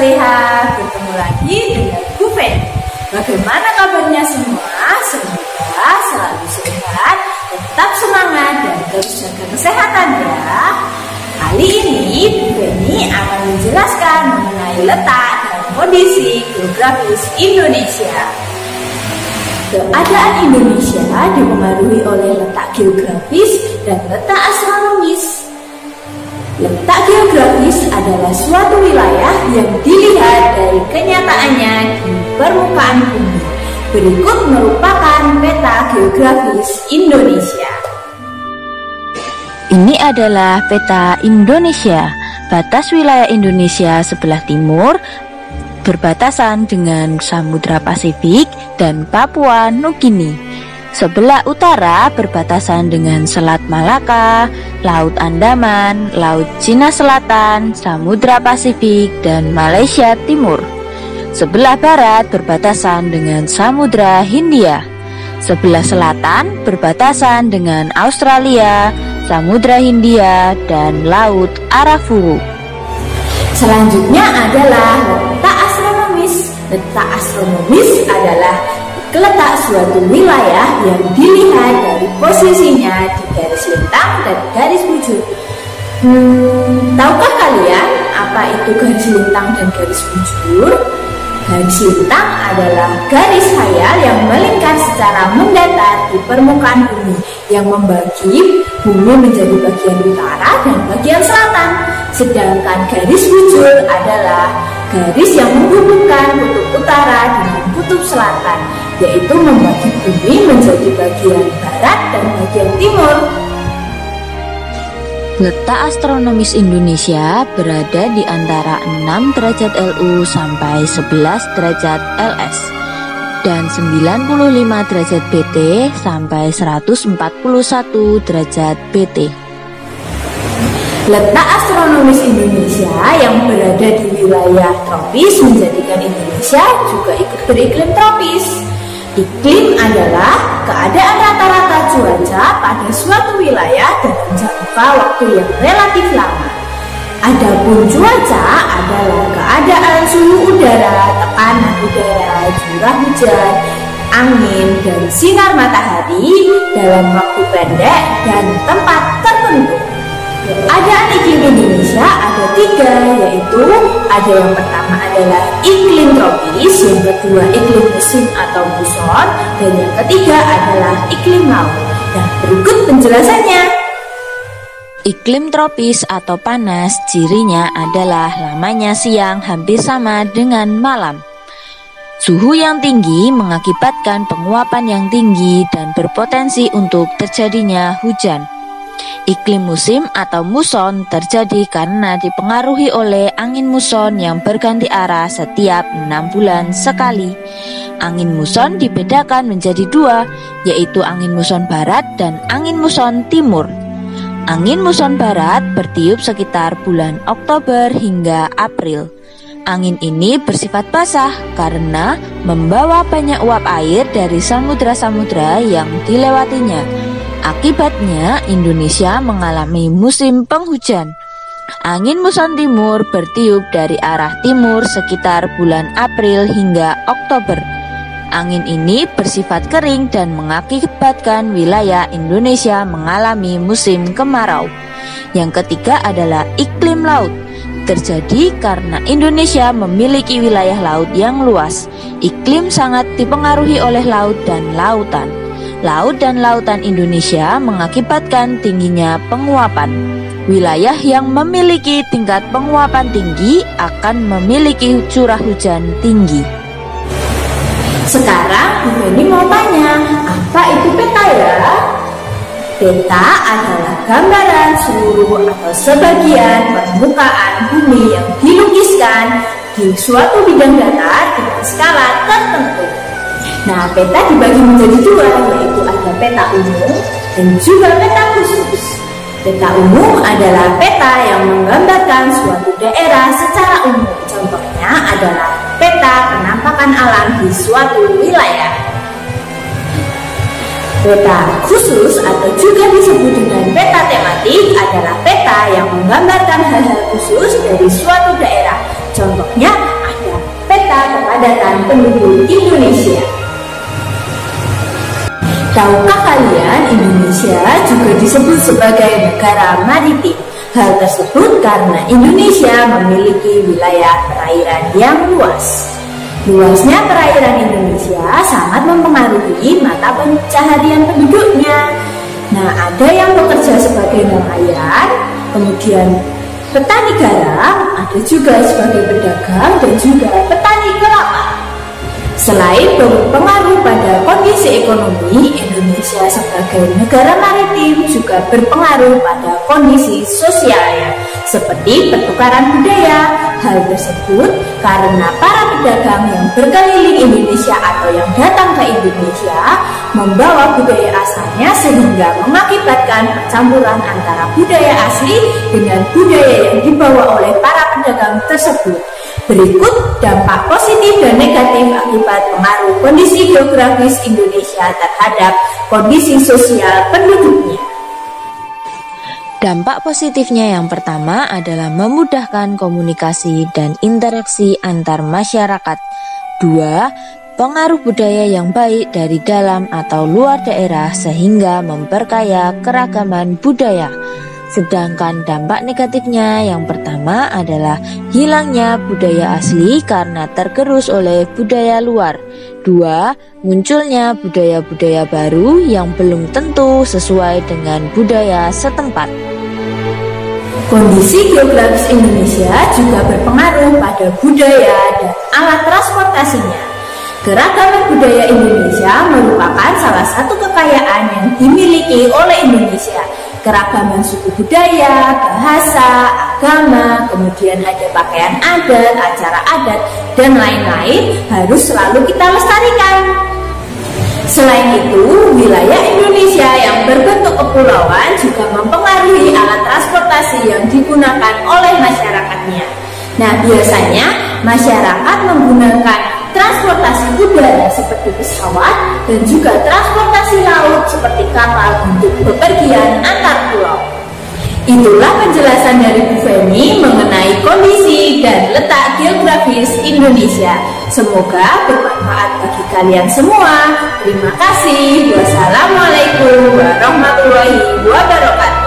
Soleha, bertemu lagi dengan Bu Fen. Bagaimana kabarnya semua? Semoga selalu sehat, tetap semangat dan terus jaga kesehatan ya. Kali ini Bu Feni akan menjelaskan mengenai letak dan kondisi geografis Indonesia. Keadaan Indonesia dipengaruhi oleh letak geografis dan letak astronomis. Letak geografis adalah suatu wilayah yang dilihat dari kenyataannya di permukaan bumi. Berikut merupakan peta geografis Indonesia. Ini adalah peta Indonesia. Batas wilayah Indonesia sebelah timur berbatasan dengan Samudra Pasifik dan Papua Nugini. Sebelah utara berbatasan dengan Selat Malaka, Laut Andaman, Laut Cina Selatan, Samudra Pasifik, dan Malaysia Timur. Sebelah barat berbatasan dengan Samudra Hindia. Sebelah selatan berbatasan dengan Australia, Samudra Hindia, dan Laut Arafuru. Selanjutnya adalah letak astronomis. Letak astronomis adalah letak suatu wilayah yang dilihat dari posisinya di garis lintang dan garis bujur. Tahukah kalian apa itu garis lintang dan garis bujur? Garis lintang adalah garis khayal yang melingkar secara mendatar di permukaan bumi, yang membagi bumi menjadi bagian utara dan bagian selatan. Sedangkan garis bujur adalah garis yang menghubungkan kutub utara dengan kutub selatan, yaitu membagi bumi menjadi bagian barat dan bagian timur. Letak astronomis Indonesia berada di antara 6 derajat LU sampai 11 derajat LS dan 95 derajat BT sampai 141 derajat BT. Letak astronomis Indonesia yang berada di wilayah tropis menjadikan Indonesia juga ikut beriklim tropis. Iklim adalah keadaan rata-rata cuaca pada suatu wilayah dalam jangka waktu yang relatif lama. Adapun cuaca adalah keadaan suhu udara, tekanan udara, curah hujan, angin, dan sinar matahari dalam waktu pendek dan tempat tertentu. Keadaan iklim Indonesia ada 3, yaitu ada yang pertama adalah iklim tropis, yang kedua iklim musim atau muson, dan yang ketiga adalah iklim laut. Nah, berikut penjelasannya. Iklim tropis atau panas cirinya adalah lamanya siang hampir sama dengan malam. Suhu yang tinggi mengakibatkan penguapan yang tinggi dan berpotensi untuk terjadinya hujan. Iklim musim atau muson terjadi karena dipengaruhi oleh angin muson yang berganti arah setiap 6 bulan sekali. Angin muson dibedakan menjadi 2, yaitu angin muson barat dan angin muson timur. Angin muson barat bertiup sekitar bulan Oktober hingga April. Angin ini bersifat basah karena membawa banyak uap air dari samudra-samudra yang dilewatinya. Akibatnya, Indonesia mengalami musim penghujan. Angin muson timur bertiup dari arah timur sekitar bulan April hingga Oktober. Angin ini bersifat kering dan mengakibatkan wilayah Indonesia mengalami musim kemarau. Yang ketiga adalah iklim laut. Terjadi karena Indonesia memiliki wilayah laut yang luas. Iklim sangat dipengaruhi oleh laut dan lautan. Laut dan lautan Indonesia mengakibatkan tingginya penguapan. Wilayah yang memiliki tingkat penguapan tinggi akan memiliki curah hujan tinggi. Sekarang Bu Feni mau tanya, apa itu peta ya? Peta adalah gambaran seluruh atau sebagian permukaan bumi yang dilukiskan di suatu bidang datar dengan skala tertentu. Nah, peta dibagi menjadi 2, yaitu ada peta umum dan juga peta khusus. Peta umum adalah peta yang menggambarkan suatu daerah secara umum. Contohnya adalah peta penampakan alam di suatu wilayah. Peta khusus atau juga disebut dengan peta tematik adalah peta yang menggambarkan hal-hal khusus dari suatu daerah. Contohnya kepadatan penduduk Indonesia. Tahukah kalian Indonesia juga disebut sebagai negara maritim? Hal tersebut karena Indonesia memiliki wilayah perairan yang luas. Luasnya perairan Indonesia sangat mempengaruhi mata pencaharian penduduknya. Nah, ada yang bekerja sebagai nelayan, kemudian petani garam, ada juga sebagai pedagang dan juga petani kelapa. Selain berpengaruh pada kondisi ekonomi, Indonesia sebagai negara maritim juga berpengaruh pada kondisi sosialnya, seperti pertukaran budaya. Hal tersebut karena para pedagang yang berkeliling Indonesia atau yang datang ke Indonesia membawa budaya asalnya sehingga mengakibatkan percampuran antara budaya asli dengan budaya yang dibawa oleh para pedagang tersebut. Berikut dampak positif dan negatif akibat pengaruh kondisi geografis Indonesia terhadap kondisi sosial penduduknya. Dampak positifnya yang pertama adalah memudahkan komunikasi dan interaksi antar masyarakat. 2. Pengaruh budaya yang baik dari dalam atau luar daerah sehingga memperkaya keragaman budaya. Sedangkan dampak negatifnya yang pertama adalah hilangnya budaya asli karena tergerus oleh budaya luar. 2. Munculnya budaya-budaya baru yang belum tentu sesuai dengan budaya setempat. Kondisi geografis Indonesia juga berpengaruh pada budaya dan alat transportasinya. Keragaman budaya Indonesia merupakan salah satu kekayaan yang dimiliki oleh Indonesia. Keragaman suku budaya, bahasa, agama, kemudian ada pakaian adat, acara adat, dan lain-lain harus selalu kita lestarikan. Selain itu, wilayah Indonesia yang berbentuk kepulauan juga mempengaruhi alat transportasi yang digunakan oleh masyarakatnya. Nah, biasanya masyarakat menggunakan transportasi udara seperti pesawat dan juga transportasi laut seperti kapal untuk bepergian antar pulau. Itulah penjelasan dari Bu Feni mengenai kondisi dan letak geografis Indonesia. Semoga bermanfaat bagi kalian semua. Terima kasih. Wassalamualaikum warahmatullahi wabarakatuh.